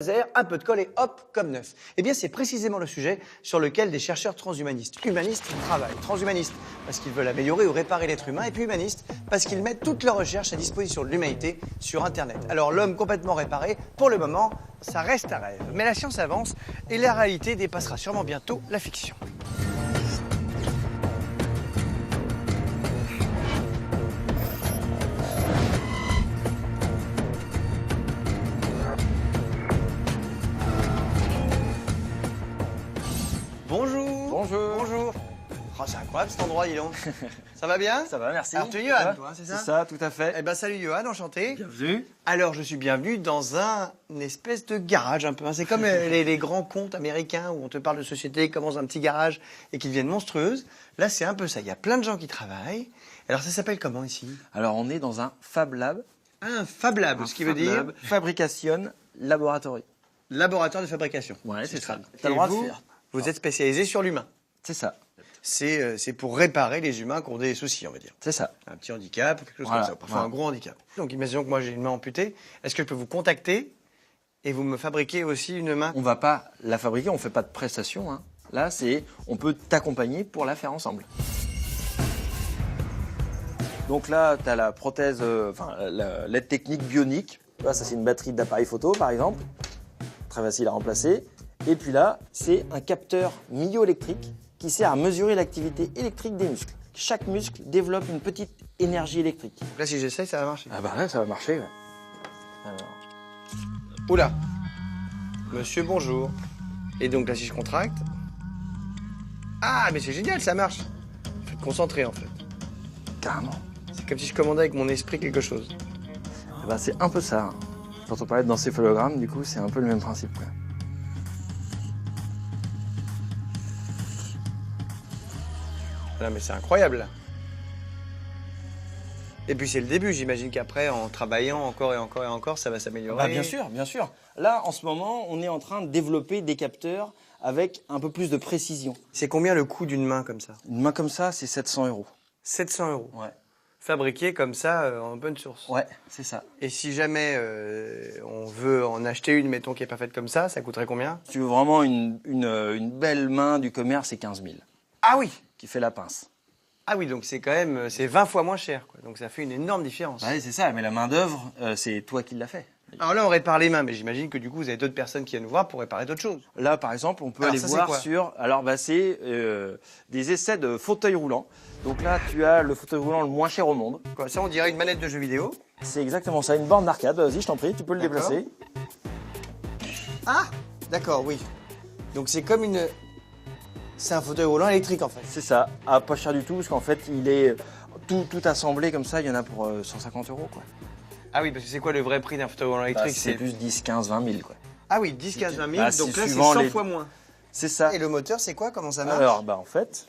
un peu de colle et hop, comme neuf. Eh bien, c'est précisément le sujet sur lequel des chercheurs transhumanistes, humanistes, travaillent. Transhumanistes parce qu'ils veulent améliorer ou réparer l'être humain, et puis humanistes parce qu'ils mettent toutes leurs recherches à disposition de l'humanité sur Internet. Alors, l'homme complètement réparé, pour le moment, ça reste un rêve. Mais la science avance et la réalité dépassera sûrement bientôt la fiction. Bonjour. Bonjour. Bonjour. Oh, c'est incroyable cet endroit, dis donc. Ça va bien? Ça va, merci. Alors tu es Johan, toi, c'est ça? C'est ça, tout à fait. Eh ben salut Johan, enchanté. Bienvenue. Alors je suis bienvenu dans une espèce de garage un peu. Hein. C'est comme les grands contes américains où on te parle de société qui commence dans un petit garage et qui deviennent monstrueuses. Là c'est un peu ça, il y a plein de gens qui travaillent. Alors ça s'appelle comment ici? Alors, on est dans un Fab Lab. Un Fab Lab, ce qui veut dire Fabrication Laboratory. laboratoire de fabrication. Ouais, c'est ça. Et T'as le droit de vous, faire. vous êtes spécialisé sur l'humain. C'est ça. C'est pour réparer les humains qui ont des soucis, on va dire. C'est ça. Un petit handicap, quelque chose Voilà, comme ça, parfois voilà. un gros handicap. Donc imaginons que moi j'ai une main amputée, est-ce que je peux vous contacter et vous me fabriquez aussi une main? On va pas la fabriquer, on fait pas de prestation. Hein. Là, on peut t'accompagner pour la faire ensemble. Donc là, tu as la prothèse, l'aide technique bionique. Là, ça, c'est une batterie d'appareil photo, par exemple. Très facile à remplacer. Et puis là, c'est un capteur myoélectrique qui sert à mesurer l'activité électrique des muscles. Chaque muscle développe une petite énergie électrique. Là si j'essaye ça va marcher. Ah bah là, ça va marcher. Ouais. Alors, Oula. Monsieur bonjour. Et donc là si je contracte. Ah mais c'est génial, ça marche. Faut être concentré en fait. carrément. C'est comme si je commandais avec mon esprit quelque chose. Eh ben, c'est un peu ça. Hein. Quand on parlait d'encéphalogramme, du coup, c'est un peu le même principe. Quoi. Non mais c'est incroyable là. Et puis c'est le début, j'imagine qu'après en travaillant encore et encore et encore, ça va s'améliorer. Bah, bien sûr, bien sûr. Là, en ce moment, on est en train de développer des capteurs avec un peu plus de précision. C'est combien le coût d'une main comme ça? Une main comme ça, c'est 700 €. 700 €. Ouais. Fabriqué comme ça en bonne source. Ouais, c'est ça. Et si jamais on veut en acheter une, mettons, qui n'est pas faite comme ça coûterait combien? Si tu veux vraiment une belle main du commerce, c'est 15 000 Ah oui! qui fait la pince. Ah oui, donc c'est quand même, c'est 20 fois moins cher, quoi. Donc ça fait une énorme différence. Ouais, c'est ça, mais la main d'œuvre, c'est toi qui l'as fait. Alors là, on répare les mains, mais j'imagine que du coup, vous avez d'autres personnes qui viennent nous voir pour réparer d'autres choses. Là, par exemple, on peut Alors, aller ça, c'est voir quoi sur... Alors, bah, c'est des essais de fauteuil roulant. Donc là, tu as le fauteuil roulant le moins cher au monde. Quoi, ça, on dirait une manette de jeu vidéo. C'est exactement ça, une borne d'arcade. Vas-y, je t'en prie, tu peux le D'accord. déplacer. Ah! D'accord, oui. Donc c'est comme une... C'est un fauteuil roulant électrique, en fait. C'est ça, pas cher du tout, parce qu'en fait, il est tout assemblé comme ça, il y en a pour 150 €, quoi. Ah oui, parce que c'est quoi le vrai prix d'un fauteuil roulant Bah, électrique? c'est plus 10, 15, 20 000, quoi. Ah oui, 10, 15, 20 000, Bah, donc c'est là, c'est suivant 100 les- fois moins. C'est ça. Et le moteur, c'est quoi? Comment ça marche? Alors, bah, en fait,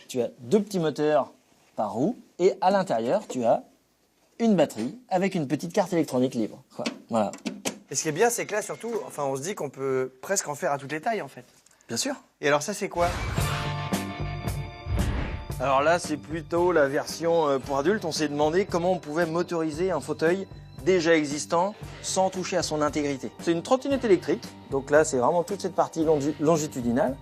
tu as deux petits moteurs par roue, et à l'intérieur, tu as une batterie avec une petite carte électronique libre. Quoi. Voilà. Et ce qui est bien, c'est que là, surtout, enfin, on se dit qu'on peut presque en faire à toutes les tailles, en fait. Bien sûr. Et alors ça, c'est quoi? Alors là, c'est plutôt la version pour adultes. On s'est demandé comment on pouvait motoriser un fauteuil déjà existant sans toucher à son intégrité. C'est une trottinette électrique. Donc là, c'est vraiment toute cette partie longitudinale.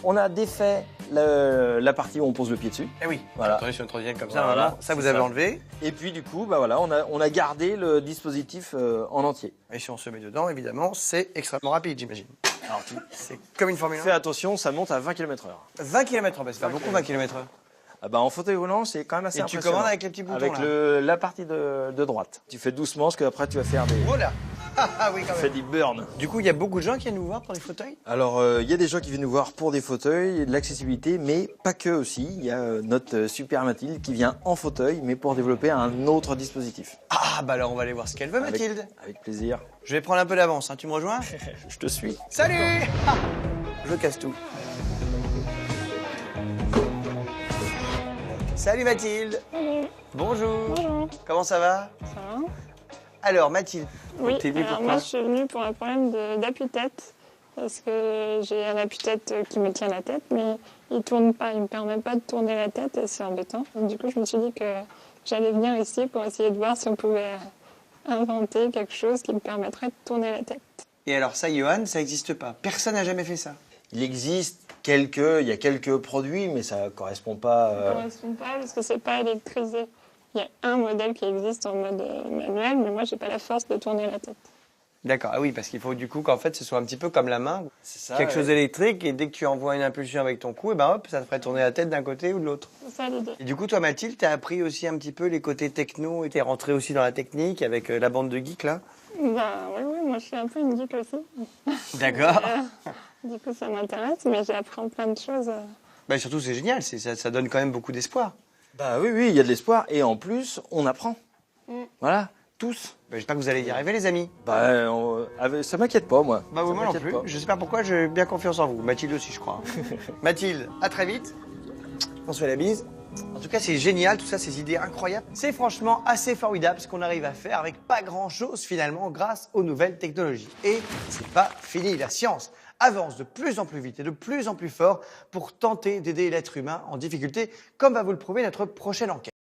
On a défait la partie où on pose le pied dessus. Eh oui, Voilà. attendez sur une trottinette comme ça, Voilà, vraiment. Ça, vous c'est avez ça. enlevé. Et puis du coup, bah voilà, on a gardé le dispositif en entier. Et si on se met dedans, évidemment, c'est extrêmement rapide, j'imagine. Alors C'est comme une Formule 1. fais attention, ça monte à 20 km/h. 20 km/h, c'est pas beaucoup 20 km/h. Ah bah, en fauteuil roulant, c'est quand même assez Et tu impressionnant. commandes avec les petits boutons, Avec là. la partie de droite. Tu fais doucement, parce qu'après tu vas faire Oh là! Ah oui, quand tu fais même. des burns. Du coup, il y a beaucoup de gens qui viennent nous voir pour les fauteuils? Alors, il y a des gens qui viennent nous voir pour des fauteuils, de l'accessibilité, mais pas que aussi. Il y a notre super Mathilde qui vient en fauteuil, mais pour développer un autre dispositif. Ah, bah alors on va aller voir ce qu'elle veut, Avec- Mathilde. Avec plaisir. Je vais prendre un peu d'avance, hein. Tu me rejoins? Je te suis. Salut! Ah, je casse tout. Salut Mathilde. Salut. Bonjour. Bonjour. Comment ça va? Ça va? Alors Mathilde, Oui, t'es venue alors pourquoi? moi je suis venue pour un problème d'appui-tête parce que j'ai un appui-tête qui me tient la tête mais il tourne pas, il me permet pas de tourner la tête et c'est embêtant. Donc, du coup je me suis dit que j'allais venir ici pour essayer de voir si on pouvait inventer quelque chose qui me permettrait de tourner la tête. Et alors ça, Johan, ça n'existe pas. Personne n'a jamais fait ça. Il existe il y a quelques produits, mais ça correspond pas. Ça ne correspond pas parce que c'est pas électrisé. Il y a un modèle qui existe en mode manuel, mais moi, j'ai pas la force de tourner la tête. D'accord, ah oui, parce qu'il faut du coup qu'en fait ce soit un petit peu comme la main, C'est ça. quelque chose d'électrique, et dès que tu envoies une impulsion avec ton cou, et ben hop, ça te ferait tourner la tête d'un côté ou de l'autre. C'est ça l'idée. Et du coup, toi Mathilde, t'as appris aussi un petit peu les côtés techno, et t'es rentrée aussi dans la technique avec la bande de geeks là. Bah oui, moi je suis un peu une geek aussi. D'accord. Du coup, ça m'intéresse, mais j'ai appris plein de choses. Bah surtout c'est génial, ça donne quand même beaucoup d'espoir. Bah oui, il y a de l'espoir et en plus, on apprend. Voilà, tous. Bah, j'espère que vous allez y arriver les amis. Ça m'inquiète pas, moi. Bah oui, Ça moi non m'inquiète plus. pas. Je sais pas pourquoi, j'ai bien confiance en vous. Mathilde aussi, je crois. Mathilde, à très vite. On se fait la bise. En tout cas, c'est génial, tout ça, ces idées incroyables. C'est franchement assez formidable ce qu'on arrive à faire avec pas grand-chose finalement grâce aux nouvelles technologies. Et c'est pas fini, la science avance de plus en plus vite et de plus en plus fort pour tenter d'aider l'être humain en difficulté, comme va vous le prouver notre prochaine enquête.